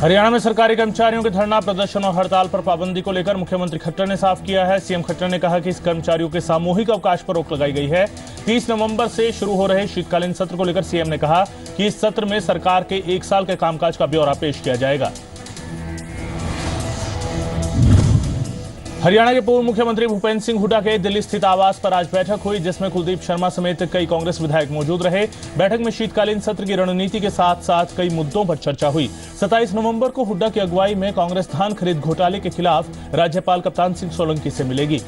हरियाणा में सरकारी कर्मचारियों के धरना प्रदर्शन और हड़ताल पर पाबंदी को लेकर मुख्यमंत्री खट्टर ने साफ किया है। सीएम खट्टर ने कहा कि इस कर्मचारियों के सामूहिक अवकाश पर रोक लगाई गई है। 30 नवंबर से शुरू हो रहे शीतकालीन सत्र को लेकर सीएम ने कहा कि इस सत्र में सरकार के 1 साल के कामकाज का ब्यौरा पेश किया जाएगा। हरियाणा के पूर्व मुख्यमंत्री भूपेंद्र सिंह हुड्डा के दिल्ली स्थित आवास पर आज बैठक हुई, जिसमें कुलदीप शर्मा समेत कई कांग्रेस विधायक मौजूद रहे। बैठक में शीतकालीन सत्र की रणनीति के साथ साथ कई मुद्दों पर चर्चा हुई। 27 नवंबर को हुड्डा की अगुवाई में कांग्रेस धान खरीद घोटाले के खिलाफ राज्यपाल कप्तान सिंह सोलंकी से मिलेगी।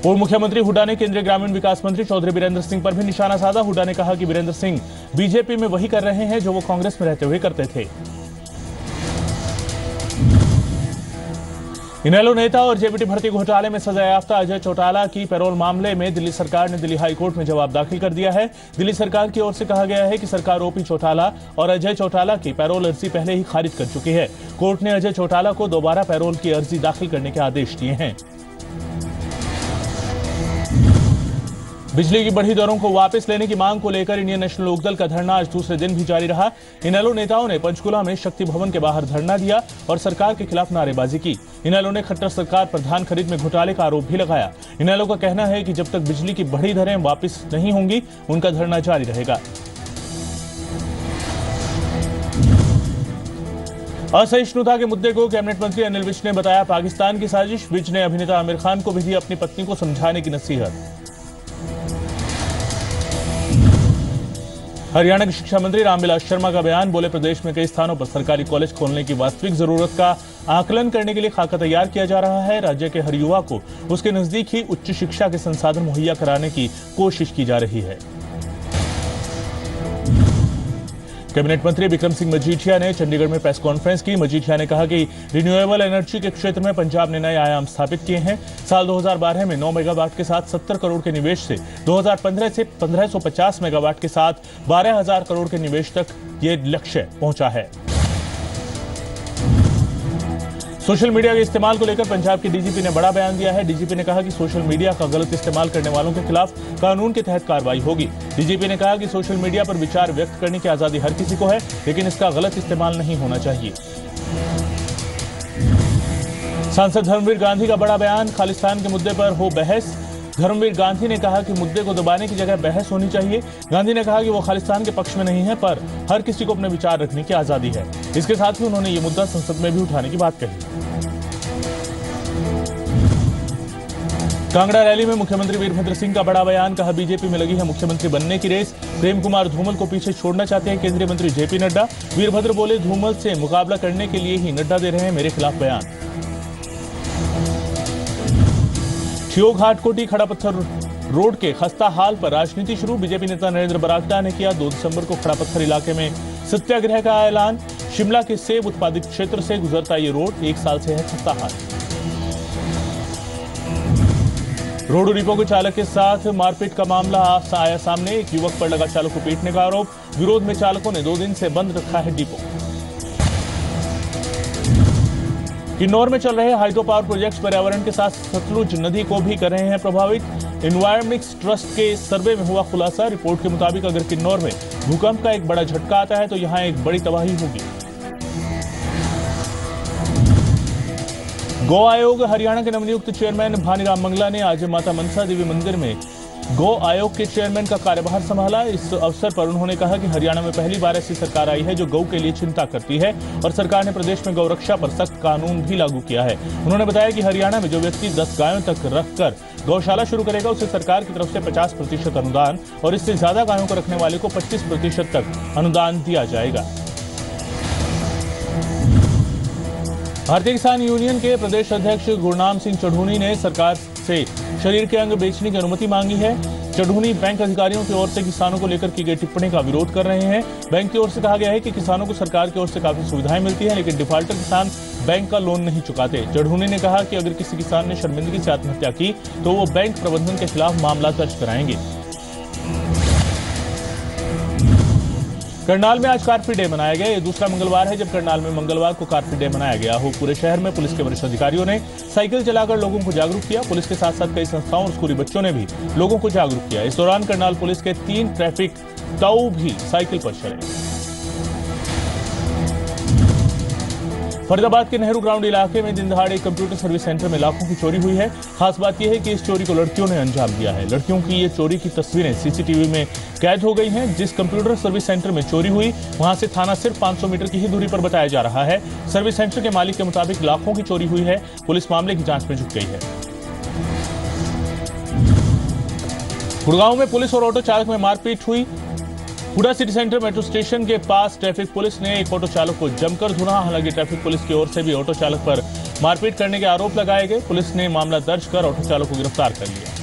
पूर्व मुख्यमंत्री हुड्डा ने केंद्रीय ग्रामीण विकास मंत्री चौधरी वीरेंद्र सिंह पर भी निशाना साधा। हुड्डा ने कहा कि वीरेंद्र सिंह बीजेपी में वही कर रहे हैं जो वो कांग्रेस में रहते हुए करते थे। इनेलो नेता और जेबीटी भर्ती घोटाले में सजायाफ्ता अजय चौटाला की पैरोल मामले में दिल्ली सरकार ने दिल्ली हाईकोर्ट में जवाब दाखिल कर दिया है। दिल्ली सरकार की ओर से कहा गया है कि सरकार ओपी चौटाला और अजय चौटाला की पैरोल अर्जी पहले ही खारिज कर चुकी है। कोर्ट ने अजय चौटाला को दोबारा पैरोल की अर्जी दाखिल करने के आदेश दिए हैं। बिजली की बढ़ी दरों को वापस लेने की मांग को लेकर इंडियन नेशनल लोकदल का धरना आज दूसरे दिन भी जारी रहा। इनेलो नेताओं ने पंचकुला में शक्ति भवन के बाहर धरना दिया और सरकार के खिलाफ नारेबाजी की। इनेलो ने खट्टर सरकार पर धान खरीद में घोटाले का आरोप भी लगाया। इनेलो का कहना है कि जब तक बिजली की बढ़ी दरें वापस नहीं होंगी, उनका धरना जारी रहेगा। असहिष्णुता के मुद्दे को कैबिनेट मंत्री अनिल विज ने बताया पाकिस्तान की साजिश। विज ने अभिनेता आमिर खान को भी दी अपनी पत्नी को समझाने की नसीहत। हरियाणा के शिक्षा मंत्री रामविलास शर्मा का बयान, बोले प्रदेश में कई स्थानों पर सरकारी कॉलेज खोलने की वास्तविक जरूरत का आकलन करने के लिए खाका तैयार किया जा रहा है। राज्य के हर युवा को उसके नजदीक ही उच्च शिक्षा के संसाधन मुहैया कराने की कोशिश की जा रही है। कैबिनेट मंत्री बिक्रम सिंह मजीठिया ने चंडीगढ़ में प्रेस कॉन्फ्रेंस की। मजीठिया ने कहा कि रिन्यूएबल एनर्जी के क्षेत्र में पंजाब ने नए आयाम स्थापित किए हैं। साल 2012 में 9 मेगावाट के साथ 70 करोड़ के निवेश से 2015 से 1550 मेगावाट के साथ 12,000 करोड़ के निवेश तक ये लक्ष्य पहुंचा है। सोशल मीडिया के इस्तेमाल को लेकर पंजाब के डीजीपी ने बड़ा बयान दिया है। डीजीपी ने कहा कि सोशल मीडिया का गलत इस्तेमाल करने वालों के खिलाफ कानून के तहत कार्रवाई होगी। डीजीपी ने कहा कि सोशल मीडिया पर विचार व्यक्त करने की आजादी हर किसी को है, लेकिन इसका गलत इस्तेमाल नहीं होना चाहिए। सांसद धर्मवीर गांधी का बड़ा बयान, खालिस्तान के मुद्दे पर हो बहस। धर्मवीर गांधी ने कहा कि मुद्दे को दबाने की जगह बहस होनी चाहिए। गांधी ने कहा कि वो खालिस्तान के पक्ष में नहीं है, पर हर किसी को अपने विचार रखने की आजादी है। इसके साथ ही उन्होंने ये मुद्दा संसद में भी उठाने की बात कही। कांगड़ा रैली में मुख्यमंत्री वीरभद्र सिंह का बड़ा बयान, कहा बीजेपी में लगी है मुख्यमंत्री बनने की रेस। प्रेम कुमार धूमल को पीछे छोड़ना चाहते हैं केंद्रीय मंत्री जेपी नड्डा। वीरभद्र बोले धूमल से मुकाबला करने के लिए ही नड्डा दे रहे हैं मेरे खिलाफ बयान। ठियोग हाटकोटी खड़ा पत्थर रोड के खस्ता हाल पर राजनीति शुरू। बीजेपी नेता नरेंद्र बरागटा ने किया 2 दिसंबर को खड़ा पत्थर इलाके में सत्याग्रह का ऐलान। शिमला के सेब उत्पादित क्षेत्र से गुजरता ये रोड 1 साल से है खस्ता हाल। रोड डिपो के चालक के साथ मारपीट का मामला आया सामने। एक युवक पर लगा चालक को पीटने का आरोप। विरोध में चालकों ने 2 दिन से बंद रखा है डिपो। किन्नौर में चल रहे हाइड्रो पावर प्रोजेक्ट्स पर्यावरण के साथ सतलुज नदी को भी कर रहे हैं प्रभावित। एनवायरमिक्स ट्रस्ट के सर्वे में हुआ खुलासा। रिपोर्ट के मुताबिक अगर किन्नौर में भूकंप का एक बड़ा झटका आता है तो यहां एक बड़ी तबाही होगी। गौ आयोग हरियाणा के नवनियुक्त चेयरमैन भानीराम मंगला ने आज माता मनसा देवी मंदिर में गौ आयोग के चेयरमैन का कार्यभार संभाला। इस अवसर पर उन्होंने कहा कि हरियाणा में पहली बार ऐसी सरकार आई है जो गौ के लिए चिंता करती है और सरकार ने प्रदेश में गौ रक्षा पर सख्त कानून भी लागू किया है। उन्होंने बताया कि हरियाणा में जो व्यक्ति 10 गायों तक रखकर गौशाला शुरू करेगा उसे सरकार की तरफ से 50% अनुदान और इससे ज्यादा गायों को रखने वाले को 25% तक अनुदान दिया जाएगा। भारतीय किसान यूनियन के प्रदेश अध्यक्ष गुरनाम सिंह चढ़ूनी ने सरकार से शरीर के अंग बेचने की अनुमति मांगी है। चढ़ूनी बैंक अधिकारियों की ओर से किसानों को लेकर की गई टिप्पणी का विरोध कर रहे हैं। बैंक की ओर से कहा गया है कि किसानों को सरकार की ओर से काफी सुविधाएं मिलती हैं, लेकिन डिफाल्टर किसान बैंक का लोन नहीं चुकाते। चढ़ूनी ने कहा कि अगर किसी किसान ने शर्मिंदगी से आत्महत्या की तो वो बैंक प्रबंधन के खिलाफ मामला दर्ज कराएंगे। करनाल में आज कार फ्री डे मनाया गया। ये दूसरा मंगलवार है जब करनाल में मंगलवार को कार फ्री डे मनाया गया हो। पूरे शहर में पुलिस के वरिष्ठ अधिकारियों ने साइकिल चलाकर लोगों को जागरूक किया। पुलिस के साथ साथ कई संस्थाओं और स्कूली बच्चों ने भी लोगों को जागरूक किया। इस दौरान करनाल पुलिस के 3 ट्रैफिक ताऊ भी साइकिल पर चले। फरीदाबाद के नेहरू ग्राउंड इलाके में दिन दहाड़े कंप्यूटर सर्विस सेंटर में लाखों की चोरी हुई है। खास बात यह है कि इस चोरी को लड़कियों ने अंजाम दिया है। लड़कियों की ये चोरी की तस्वीरें सीसीटीवी में कैद हो गई हैं। जिस कंप्यूटर सर्विस सेंटर में चोरी हुई वहां से थाना सिर्फ 500 मीटर की ही दूरी पर बताया जा रहा है। सर्विस सेंटर के मालिक के मुताबिक लाखों की चोरी हुई है। पुलिस मामले की जांच में जुट गई है। गुड़गांव में पुलिस और ऑटो चालक में मारपीट हुई। Huda city centre metro station के पास ट्रैफिक पुलिस ने एक ऑटो चालक को जमकर धुना। हालांकि ट्रैफिक पुलिस की ओर से भी ऑटो चालक पर मारपीट करने के आरोप लगाए गए। पुलिस ने मामला दर्ज कर ऑटो चालक को गिरफ्तार कर लिया।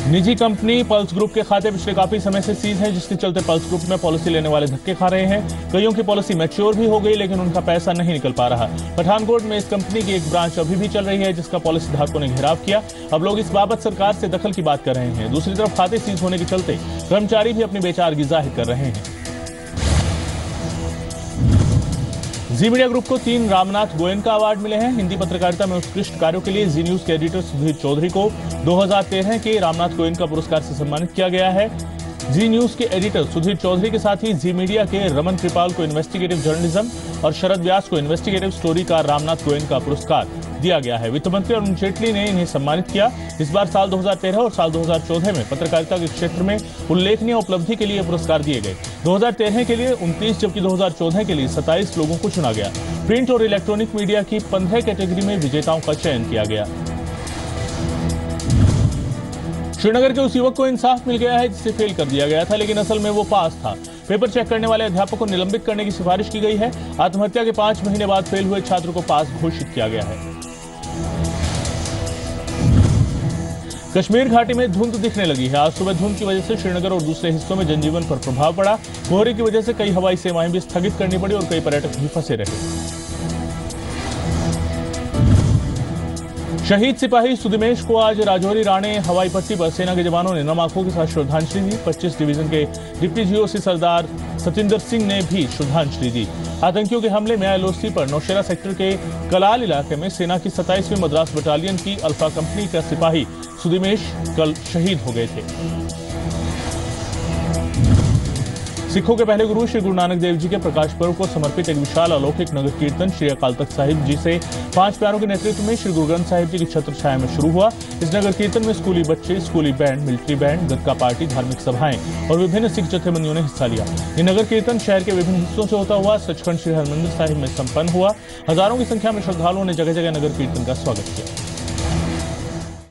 निजी कंपनी पल्स ग्रुप के खाते पिछले काफी समय से सीज हैं, जिसके चलते पल्स ग्रुप में पॉलिसी लेने वाले धक्के खा रहे हैं। कईयों की पॉलिसी मैच्योर भी हो गई, लेकिन उनका पैसा नहीं निकल पा रहा। पठानकोट में इस कंपनी की एक ब्रांच अभी भी चल रही है, जिसका पॉलिसी धारकों ने घेराव किया। अब लोग इस बाबत सरकार से दखल की बात कर रहे हैं। दूसरी तरफ खाते सीज होने के चलते कर्मचारी भी अपनी बेचारगी जाहिर कर रहे हैं। जी मीडिया ग्रुप को 3 रामनाथ गोयनका अवार्ड मिले हैं। हिंदी पत्रकारिता में उत्कृष्ट कार्यों के लिए जी न्यूज के एडिटर सुधीर चौधरी को 2013 के रामनाथ गोयनका पुरस्कार से सम्मानित किया गया है। जी न्यूज के एडिटर सुधीर चौधरी के साथ ही जी मीडिया के रमन कृपाल को इन्वेस्टिगेटिव जर्नलिज्म और शरद व्यास को इन्वेस्टिगेटिव स्टोरी का रामनाथ गोयनका पुरस्कार दिया गया है। वित्त मंत्री अरुण जेटली ने इन्हें सम्मानित किया। इस बार साल 2013 और साल 2014 में पत्रकारिता के क्षेत्र में उल्लेखनीय उपलब्धि के लिए पुरस्कार दिए गए। 2013 के लिए 29 जबकि 2014 के लिए 27 लोगों को चुना गया। प्रिंट और इलेक्ट्रॉनिक मीडिया की 15 कैटेगरी में विजेताओं का चयन किया गया। श्रीनगर के उस युवक को इंसाफ मिल गया है जिसे फेल कर दिया गया था, लेकिन असल में वो पास था। पेपर चेक करने वाले अध्यापक को निलंबित करने की सिफारिश की गई है। आत्महत्या के 5 महीने बाद फेल हुए छात्र को पास घोषित किया गया है। कश्मीर घाटी में धुंध दिखने लगी है। आज सुबह धुंध की वजह से श्रीनगर और दूसरे हिस्सों में जनजीवन पर प्रभाव पड़ा। कोहरे की वजह से कई हवाई सेवाएं भी स्थगित करनी पड़ी और कई पर्यटक भी फंसे रहे। शहीद सिपाही सुदिमेश को आज राजौरी राणे हवाई पट्टी पर सेना के जवानों ने नम आंखों के साथ श्रद्धांजलि दी। 25 डिवीजन के डिप्टी जीओसी सरदार सतिंदर सिंह ने भी श्रद्धांजलि दी। आतंकियों के हमले में आईएलओसी पर नौशेरा सेक्टर के कलाल इलाके में सेना की 27वीं मद्रास बटालियन की अल्फा कंपनी का सिपाही सुदिमेश कल शहीद हो गए थे। सिखों के पहले गुरु श्री गुरु नानक देव जी के प्रकाश पर्व को समर्पित एक विशाल अलौकिक नगर कीर्तन श्री अकाल तख्त साहिब जी से 5 प्यारों के नेतृत्व में श्री गुरु ग्रंथ साहिब जी की छत्र छाया में शुरू हुआ। इस नगर कीर्तन में स्कूली बच्चे, स्कूली बैंड, मिलिट्री बैंड, गतका पार्टी, धार्मिक सभाएं और विभिन्न सिख जथेबंदियों ने हिस्सा लिया। ये नगर कीर्तन शहर के विभिन्न हिस्सों से होता हुआ सचखंड श्री हरमंदिर साहिब में संपन्न हुआ। हजारों की संख्या में श्रद्धालुओं ने जगह जगह नगर कीर्तन का स्वागत किया।